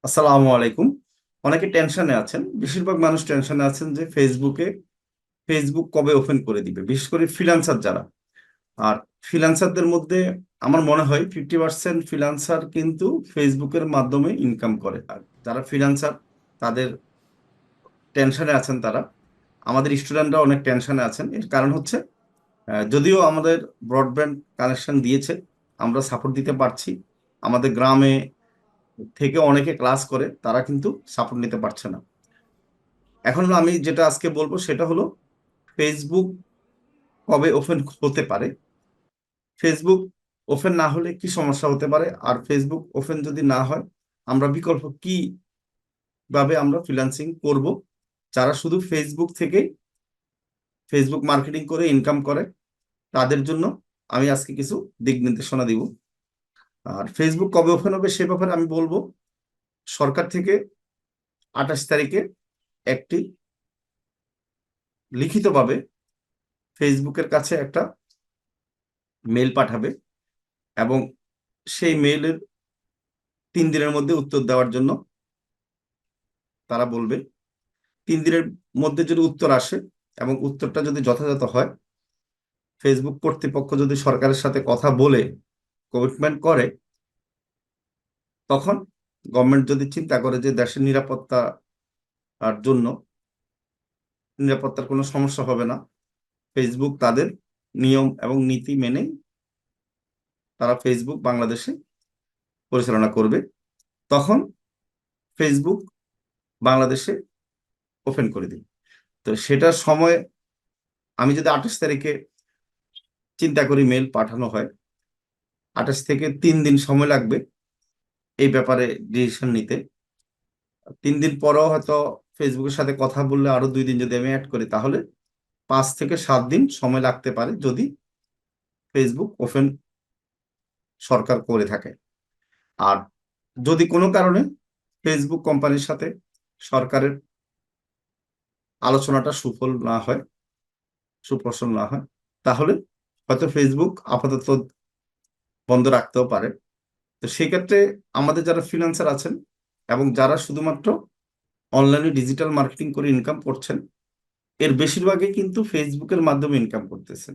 আসসালামু আলাইকুম। অনেকে টেনশনে আছেন, বেশিরভাগ মানুষ টেনশনে আছেন যে ফেসবুক কবে ওপেন করে দিবে, বিশেষ করে ফ্রিল্যান্সার যারা। আর ফ্রিল্যান্সারদের মধ্যে আমার মনে হয় 50% ফ্রিল্যান্সার কিন্তু ফেসবুকের মাধ্যমে ইনকাম করে। আর যারা ফ্রিল্যান্সার তাদের টেনশনে আছেন তারা, আমাদের স্টুডেন্টরা অনেক টেনশনে আছেন। এর কারণ হচ্ছে যদিও আমাদের ব্রডব্যান্ড কানেকশন দিয়েছে, আমরা সাপোর্ট দিতে পারছি, আমাদের গ্রামে থেকে অনেকে ক্লাস করে, তারা কিন্তু সাপোর্ট নিতে পারছে না। এখন আমি যেটা আজকে বলবো সেটা হলো ফেসবুক কবে ওপেন হতে পারে, ফেসবুক ওপেন না হলে কি সমস্যা হতে পারে, আর ফেসবুক ওপেন যদি না হয় আমরা বিকল্প কিভাবে আমরা ফ্রিল্যান্সিং করব, যারা শুধু ফেসবুক থেকে ফেসবুক মার্কেটিং করে ইনকাম করে তাদের জন্য আমি আজকে কিছু দিক নির্দেশনা দিব। আর ফেসবুক কবে ওপেন হবে সে ব্যাপারে আমি বলবো, সরকার থেকে 28 তারিখে একটি লিখিতভাবে ফেসবুকের কাছে একটা মেল পাঠাবে, এবং সেই মেইলের 3 দিনের মধ্যে উত্তর দেওয়ার জন্য তারা বলবে। 3 দিনের মধ্যে যদি উত্তর আসে এবং উত্তরটা যদি যথাযথ হয়, ফেসবুক কর্তৃপক্ষ যদি সরকারের সাথে কথা বলে কমিটমেন্ট করে, তখন গভর্নমেন্ট যদি চিন্তা করে যে দেশের নিরাপত্তার জন্য নিরাপত্তার কোনো সমস্যা হবে না, ফেসবুক তাদের নিয়ম এবং নীতি মেনে তারা ফেসবুক বাংলাদেশে পরিচালনা করবে, তখন ফেসবুক বাংলাদেশে ওপেন করে দিবে। তো সেটার সময় আমি যদি 28 তারিখে চিন্তা করি মেল পাঠানো হয়, 28 থেকে 3 দিন সময় লাগবে এই ব্যাপারে ডিসিশন নিতে। 3 দিন পরেও হয়তো ফেসবুকের সাথে কথা বললে আরো 2 দিন যদি আমি অ্যাড করি, তাহলে 5 থেকে 7 দিন সময় লাগতে পারে যদি ফেসবুক ওপেন সরকার করে থাকে। আর যদি কোনো কারণে ফেসবুক কোম্পানির সাথে সরকারের আলোচনাটা সুফল না হয়, তাহলে হয়তো ফেসবুক আপাতত বন্ধ রাখতেও পারে। তো সেক্ষেত্রে আমাদের যারা ফ্রিল্যান্সার আছেন এবং যারা শুধুমাত্র অনলাইনে ডিজিটাল মার্কেটিং করে ইনকাম করছেন, এর বেশিরভাগই কিন্তু ফেসবুকের মাধ্যমে ইনকাম করতেছেন।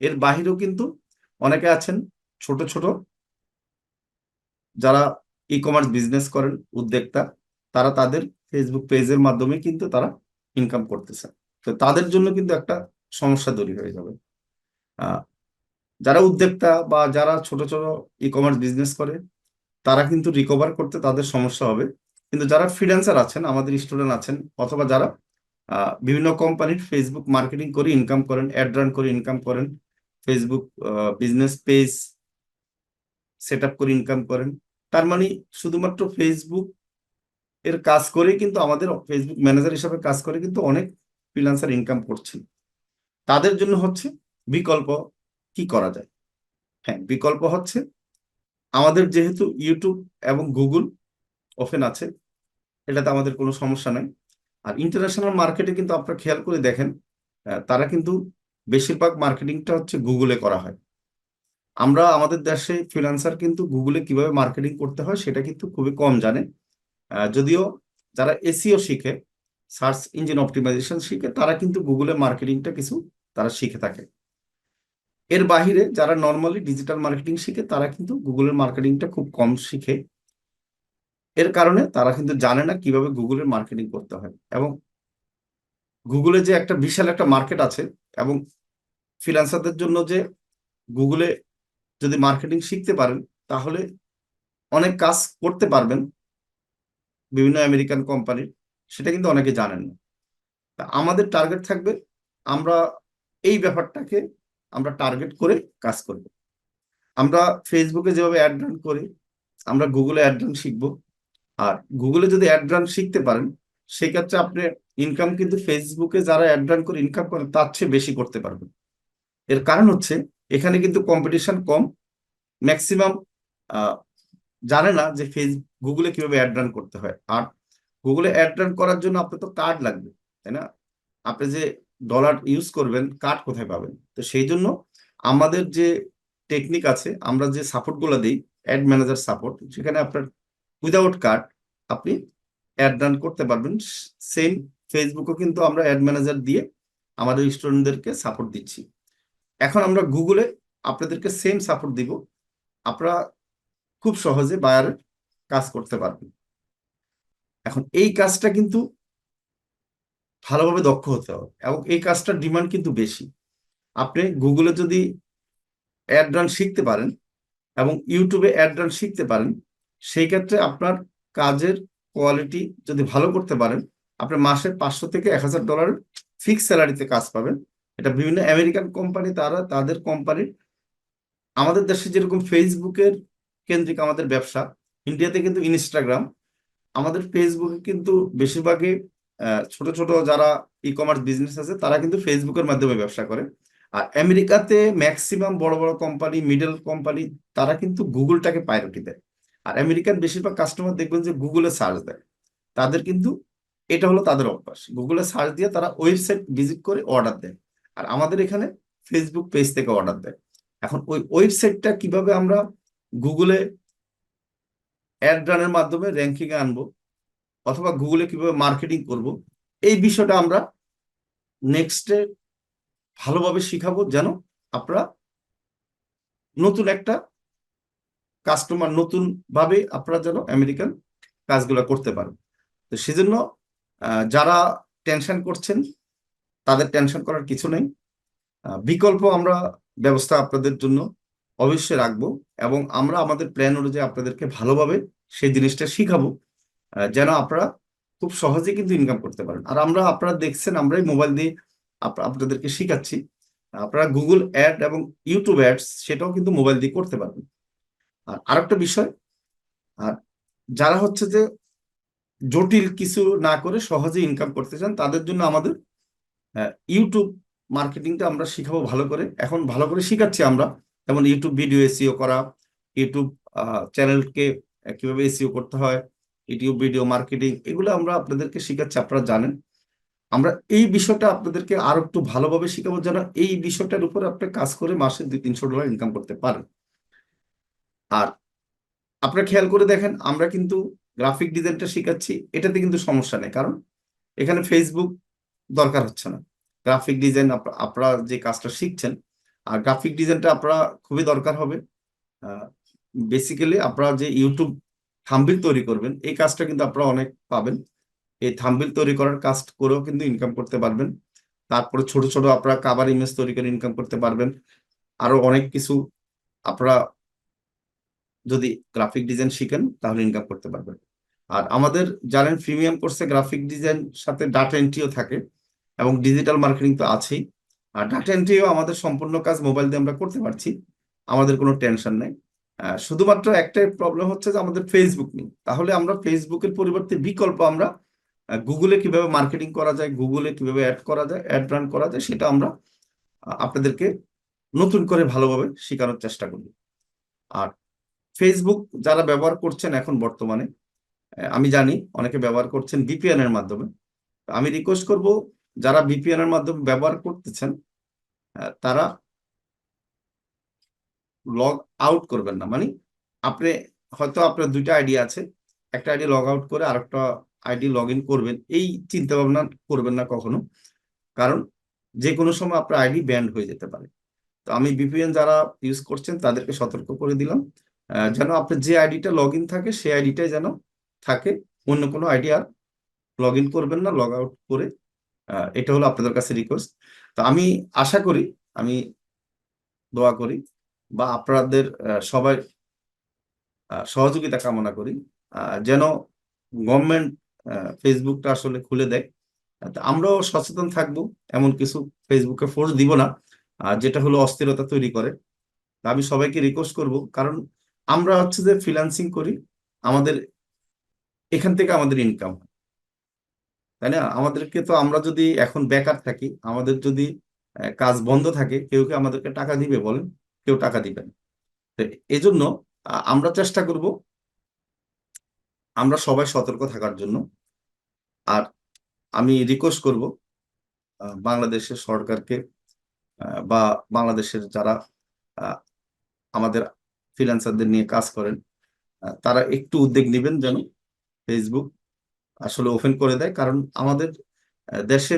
এর বাহিরেও কিন্তু অনেকে আছেন, ছোট ছোট যারা ই কমার্স বিজনেস করেন, উদ্যোক্তা, তারা তাদের ফেসবুক পেজের মাধ্যমে কিন্তু তারা ইনকাম করতেছেন। তো তাদের জন্য কিন্তু একটা সমস্যা তৈরি হয়ে যাবে। আহ যারা উদ্যোক্তা বা যারা ছোট ছোট ই কমার্স বিজনেস করে, তারা কিন্তু রিকভার করতে তাদের সমস্যা হবে। কিন্তু যারা ফ্রিল্যান্সার আছেন, আমাদের স্টুডেন্ট আছেন, অথবা যারা বিভিন্ন কোম্পানির ফেসবুক মার্কেটিং করে ইনকাম করেন, অ্যাড রান করে ইনকাম করেন, Facebook business page set up করে ইনকাম করেন, তার মানে শুধুমাত্র ফেসবুক এর কাজ করেই কিন্তু আমাদের ফেসবুক ম্যানেজার হিসাবে কাজ করে কিন্তু অনেক ফ্রিল্যান্সার ইনকাম করছেন। তাদের জন্য হচ্ছে বিকল্প কি করা যায়। হ্যাঁ, বিকল্প হচ্ছে আমাদের যেহেতু ইউটিউব এবং গুগল ওপেন আছে, এটাতে আমাদের কোনো সমস্যা নাই। আর ইন্টারন্যাশনাল মার্কেটে কিন্তু আপনারা খেয়াল করে দেখেন, তারা কিন্তু বেশিরভাগ মার্কেটিংটা হচ্ছে গুগলে করা হয়। আমরা আমাদের দেশে ফ্রিল্যান্সার কিন্তু গুগলে কিভাবে মার্কেটিং করতে হয় সেটা কিন্তু খুবই কম জানে। যদিও যারা এসইও শিখে, সার্চ ইঞ্জিন অপটিমাইজেশন শিখে, তারা কিন্তু গুগলে মার্কেটিংটা কিছু তারা শিখে থাকে। এর বাহিরে যারা নর্মালি ডিজিটাল মার্কেটিং শিখে, তারা কিন্তু গুগলের মার্কেটিংটা খুব কম শিখে। এর কারণে তারা কিন্তু জানে না কিভাবে গুগলের মার্কেটিং করতে হয়। এবং গুগলে যে একটা বিশাল একটা মার্কেট আছে, এবং ফ্রিল্যান্সারদের জন্য যে গুগলে যদি মার্কেটিং শিখতে পারেন, তাহলে অনেক কাজ করতে পারবেন বিভিন্ন আমেরিকান কোম্পানির, সেটা কিন্তু অনেকে জানেন না। তা আমাদের টার্গেট থাকবে, আমরা এই ব্যাপারটাকে আমরা টার্গেট করে কাজ করব। আমরা ফেসবুকে যেভাবে অ্যাড রান করি, আমরা গুগলে অ্যাড রান শিখবো। আর গুগলে যদি অ্যাড রান শিখতে পারেন, সেক্ষেত্রে আপনি ইনকাম কিন্তু ফেসবুকে যারা অ্যাড রান করে ইনকাম করেন তার চেয়ে বেশি করতে পারবেন। এর কারণ হচ্ছে এখানে কিন্তু কম্পিটিশন কম। ম্যাক্সিমাম জানে না যে গুগলে কিভাবে অ্যাড রান করতে হয়। আর গুগলে অ্যাড রান করার জন্য আপনার তো কার্ড লাগবে, তাই না? আপনি যে ডলার ইউজ করবেন, কার্ড কোথায় পাবেন? তো সেই জন্য আমাদের যে টেকনিক আছে, আমরা যে সাপোর্ট গুলো দিই, অ্যাড ম্যানেজার সাপোর্ট, সেখানে আপনার উইদাউট কার্ড আপনি অ্যাড রান করতে পারবেন। সেম ফেসবুকও কিন্তু আমরা অ্যাড ম্যানেজার দিয়ে আমাদের স্টুডেন্টদেরকে সাপোর্ট দিচ্ছি। এখন আমরা গুগলে আপনাদেরকে সেম সাপোর্ট দিব, আপনারা খুব সহজে বায়ারের কাজ করতে পারবেন। এখন এই কাজটা কিন্তু ভালোভাবে দক্ষ হতে হবে এবং এই কাজটার ডিমান্ড কিন্তু বেশি। আপনি গুগলে যদি অ্যাড রান শিখতে পারেন এবং ইউটিউবে অ্যাড রান শিখতে পারেন, সেই ক্ষেত্রে আপনার কাজের কোয়ালিটি যদি ভালো করতে পারেন, আপনি মাসে 500 থেকে $1000 ফিক্স স্যালারিতে কাজ পাবেন। এটা বিভিন্ন আমেরিকান কোম্পানি, তারা তাদের কোম্পানির, আমাদের দেশে যেরকম ফেসবুকের কেন্দ্রিক আমাদের ব্যবসা, ইন্ডিয়াতে কিন্তু ইনস্টাগ্রাম, আমাদের ফেসবুকে কিন্তু বেশিরভাগই ছোট ছোট যারা ই কমার্স বিজনেস আছে তারা কিন্তু ফেসবুকের মাধ্যমে ব্যবসা করে। আর আমেরিকাতে ম্যাক্সিমাম বড় বড় কোম্পানি, মিডল কোম্পানি, তারা কিন্তু গুগলটাকে প্রায়োরিটি দেয়। আর আমেরিকান বেশিরভাগ কাস্টমার দেখবেন যে গুগলে সার্চ দেয়, তাদের কিন্তু এটা হলো তাদের অভ্যাস, গুগলে সার্চ দিয়ে তারা ওয়েবসাইট ভিজিট করে অর্ডার দেয়। আর আমাদের এখানে ফেসবুক পেজ থেকে অর্ডার দেয়। এখন ওই ওয়েবসাইটটা কিভাবে আমরা গুগলে অ্যাড রানের মাধ্যমে র্যাঙ্কিং এ আনবো, অথবা গুগলে কিভাবে মার্কেটিং করব, এই বিষয়টা আমরা নেক্সটে ভালোভাবে শিখাবো, যেন আপনারা নতুন একটা কাস্টমার, নতুন ভাবে আপনারা যেন আমেরিকান কাজগুলো করতে পারেন। তো সেজন্য যারা টেনশন করছেন, তাদের টেনশন করার কিছু নেই। বিকল্প আমরা ব্যবস্থা আপনাদের জন্য অবশ্যই রাখবো, এবং আমরা আমাদের প্ল্যান অনুযায়ী আপনাদেরকে ভালোভাবে সেই জিনিসটা শিখাবো, যেন আপনারা খুব সহজে কিন্তু ইনকাম করতে পারেন। আর আমরা, আপনারা দেখছেন, আমরাই মোবাইল দিয়ে আপনাদেরকে শিখাচ্ছি। আপনারা গুগল অ্যাড এবং ইউটিউব অ্যাডস সেটাও কিন্তু মোবাইল দিয়ে করতে পারবেন। আর আরেকটা বিষয়, আর যারা হচ্ছে যে জটিল কিছু না করে সহজে ইনকাম করতে চান, তাদের জন্য আমাদের ইউটিউব মার্কেটিংটা আমরা শিখাবো ভালো করে, এখন ভালো করে শিখাচ্ছি আমরা। যেমন ইউটিউব ভিডিও এসইও করা, ইউটিউব চ্যানেলকে কিভাবে এসইও করতে হয়, ইউটিউব ভিডিও মার্কেটিং, এগুলো আমরা আপনাদেরকে শিখাচ্ছি, আপনারা জানেন। আমরা এই বিষয়টা আপনাদেরকে আরো একটু ভালোভাবে শিখাবো, যেন এই বিষয়টার উপর আপনি কাজ করে মাসে $200-300 ইনকাম করতে পারেন। আর আপনারা খেয়াল করে দেখেন, আমরা কিন্তু গ্রাফিক ডিজাইনটা শিখাচ্ছি, এটাতে কিন্তু সমস্যা নেই, কারণ এখানে ফেসবুক দরকার হচ্ছে না। গ্রাফিক ডিজাইন আপনারা যে কাজটা শিখছেন, আর গ্রাফিক ডিজাইনটা আপনারা খুবই দরকার হবে। বেসিক্যালি আপনারা যে ইউটিউব থাম্বনেল তৈরি করবেন, এই কাজটা কিন্তু আপনারা অনেক পাবেন। এই থাম্বনেল তৈরি করার কাজ করেও কিন্তু ইনকাম করতে পারবেন। তারপরে ছোট ছোট আপনারা কাভার ইমেজ তৈরি করে ইনকাম করতে পারবেন। আরো অনেক কিছু আপনারা যদি গ্রাফিক ডিজাইন শিখেন তাহলে ইনকাম করতে পারবেন। আর আমাদের জানেন প্রিমিয়াম কোর্সে গ্রাফিক ডিজাইন সাথে ডাটা এন্ট্রিও থাকে, এবং ডিজিটাল মার্কেটিং তো আছেই। আর ডাটা এন্ট্রিও আমাদের সম্পূর্ণ কাজ মোবাইল দিয়ে আমরা করতে পারছি, আমাদের কোনো টেনশন নেই। শুধুমাত্র একটাই প্রবলেম হচ্ছে যে আমাদের ফেসবুক নেই। তাহলে আমরা ফেসবুকের পরিবর্তে বিকল্প আমরা গুগলে কিভাবে মার্কেটিং করা যায়, গুগলে কিভাবে অ্যাড করা যায়, অ্যাড রান করা যায়, সেটা আমরা আপনাদেরকে নতুন করে ভালোভাবে শেখানোর চেষ্টা করি। আর ফেসবুক যারা ব্যবহার করছেন এখন বর্তমানে, আমি জানি অনেকে ব্যবহার করছেন ভিপিএন এর মাধ্যমে। আমি রিকোয়েস্ট করব, যারা ভিপিএন এর মাধ্যমে ব্যবহার করতেছেন, তারা লগ আউট করবেন না। মানে আপনি হয়তো আপনার দুইটা আইডি আছে, একটা আইডি লগ আউট করে আরেকটা আইডি লগ ইন করবেন, এই চিন্তা ভাবনা করবেন না কখনো, কারণ যে কোনো সময় আপনার আইডি ব্যান্ড হয়ে যেতে পারে। তো আমি ভিপিএন যারা ইউজ করছেন তাদেরকে সতর্ক করে দিলাম, যেন আপনার যে আইডিটা লগ ইন থাকে সেই আইডিটাই যেন থাকে, অন্য কোনো আইডি আর লগ ইন করবেন না লগ আউট করে। এটা হলো আপনাদের কাছে রিকোয়েস্ট। তো আমি আশা করি, আমি দোয়া করি, বা আপনাদের সবাই সহযোগিতা কামনা করি, যেন গভর্নমেন্ট ফেসবুকটা আসলে খুলে দেয়। তা আমরাও সচেতন থাকবো, এমন কিছু ফেসবুকে ফোর্স দিব না যেটা হলো অস্থিরতা তৈরি করে। তা আমি সবাইকে রিকোয়েস্ট করব, কারণ আমরা হচ্ছে যে ফ্রিল্যান্সিং করি, আমাদের এখান থেকে আমাদের ইনকাম, তাই না? আমাদেরকে তো, আমরা যদি এখন বেকার থাকি, আমাদের যদি কাজ বন্ধ থাকে, কেউ কি আমাদেরকে টাকা দিবে বলেন? কেউ টাকা দিবে না। তো এই জন্য আমরা চেষ্টা করব আমরা সবাই সতর্ক থাকার জন্য। আর আমি রিকোয়েস্ট করব বাংলাদেশের সরকারকে, বা বাংলাদেশের যারা আহ, আমাদের ফ্রিল্যান্সারদের নিয়ে কাজ করেন, তারা একটু উদ্যোগ নেবেন, যেন ফেসবুক আসলে ওপেন করে দেয়, কারণ আমাদের দেশে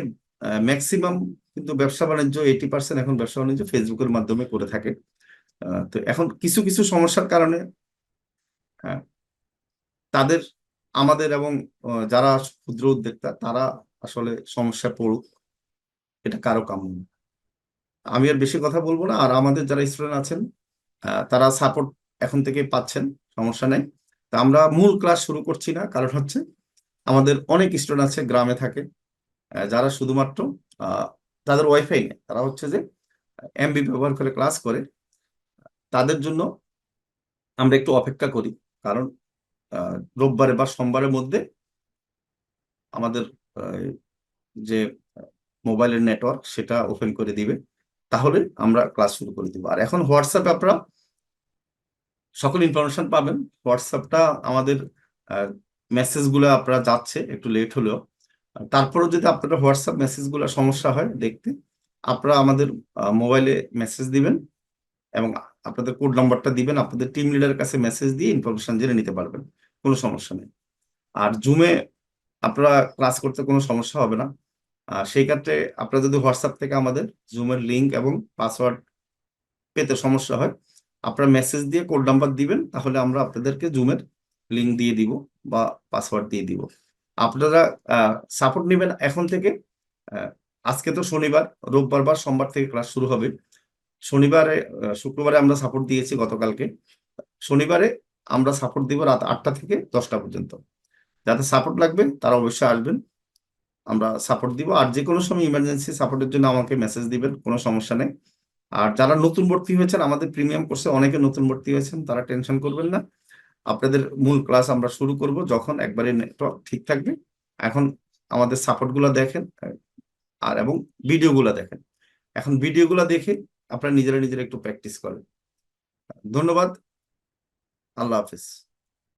ম্যাক্সিমাম কিন্তু ব্যবসা বাণিজ্য 80% এখন ব্যবসা বাণিজ্য ফেসবুকের মাধ্যমে করে থাকে। তো এখন কিছু কিছু সমস্যার কারণে আহ, তাদের আমাদের এবং যারা ক্ষুদ্র উদ্যোক্তা তারা আসলে সমস্যায় পড়ুক, এটা কারো কাম্য না। আমি আর বেশি কথা বলবো না। আর আমাদের যারা স্টুডেন্ট আছেন তারা সাপোর্ট এখন থেকে পাচ্ছেন, সমস্যা নেই। তা আমরা মূল ক্লাস শুরু করছি না, কারণ হচ্ছে আমাদের অনেক স্টুডেন্ট আছে গ্রামে থাকে, যারা শুধুমাত্র আহ, তাদের ওয়াইফাই নেই, তারা হচ্ছে যে এমবি ব্যবহার করে ক্লাস করে। তাদের জন্য আমরা একটু অপেক্ষা করি, কারণ রোববারে বা সোমবারের মধ্যে আমাদের আহ, যে মোবাইলের নেটওয়ার্ক সেটা ওপেন করে দিবে, তাহলে আমরা ক্লাস শুরু করে দিব। আর এখন হোয়াটসঅ্যাপে আপনারা সকল ইনফরমেশন পাবেন। হোয়াটসঅ্যাপটা আমাদের মেসেজগুলো আপনারা যাচ্ছে একটু লেট হলেও, তারপরেও যদি আপনাদের হোয়াটসঅ্যাপ মেসেজগুলো সমস্যা হয় দেখতে, আপনারা আমাদের মোবাইলে মেসেজ দিবেন এবং আপনাদের কোড নাম্বারটা দিবেন, আপনাদের টিম লিডারের কাছে মেসেজ দিয়ে ইনফরমেশন জেনে নিতে পারবেন, কোনো সমস্যা নেই। আর জুমে আপনারা ক্লাস করতে কোনো সমস্যা হবে না। সেই ক্ষেত্রে আপনারা যদি হোয়াটসঅ্যাপ থেকে আমাদের জুমের লিংক এবং পাসওয়ার্ড পেতে সমস্যা হয়, আপনারা মেসেজ দিয়ে কোড নাম্বার দিবেন, তাহলে আমরা আপনাদেরকে জুমের লিংক দিয়ে দিব বা পাসওয়ার্ড দিয়ে দিব। আপনারা সাপোর্ট নেবেন এখন থেকে। আহ, আজকে তো শনিবার, রোববার বা সোমবার থেকে ক্লাস শুরু হবে। শনিবারে শুক্রবারে আমরা সাপোর্ট দিয়েছি গতকালকে। শনিবারে আমরা সাপোর্ট দিব রাত 8টা থেকে 10টা পর্যন্ত। যাতে সাপোর্ট লাগবে তারা অবশ্যই আসবেন, আমরা সাপোর্ট দিব। আর যে কোনো সময় ইমার্জেন্সি সাপোর্টের জন্য আমাকে মেসেজ দিবেন, কোনো সমস্যা নেই। আর যারা নতুন ভর্তি হয়েছেন আমাদের প্রিমিয়াম কোর্সে, অনেকে নতুন ভর্তি হয়েছেন, তারা টেনশন করবেন না। আপনাদের মূল ক্লাস আমরা শুরু করব যখন একবারে নেটওয়ার্ক ঠিক থাকবে। এখন আমাদের সাপোর্ট গুলা দেখেন, আর এবং ভিডিও গুলা দেখেন। এখন ভিডিও গুলা দেখে আপনারা নিজেরা নিজেরা একটু প্র্যাকটিস করেন। ধন্যবাদ। আল্লাহ হাফিজ।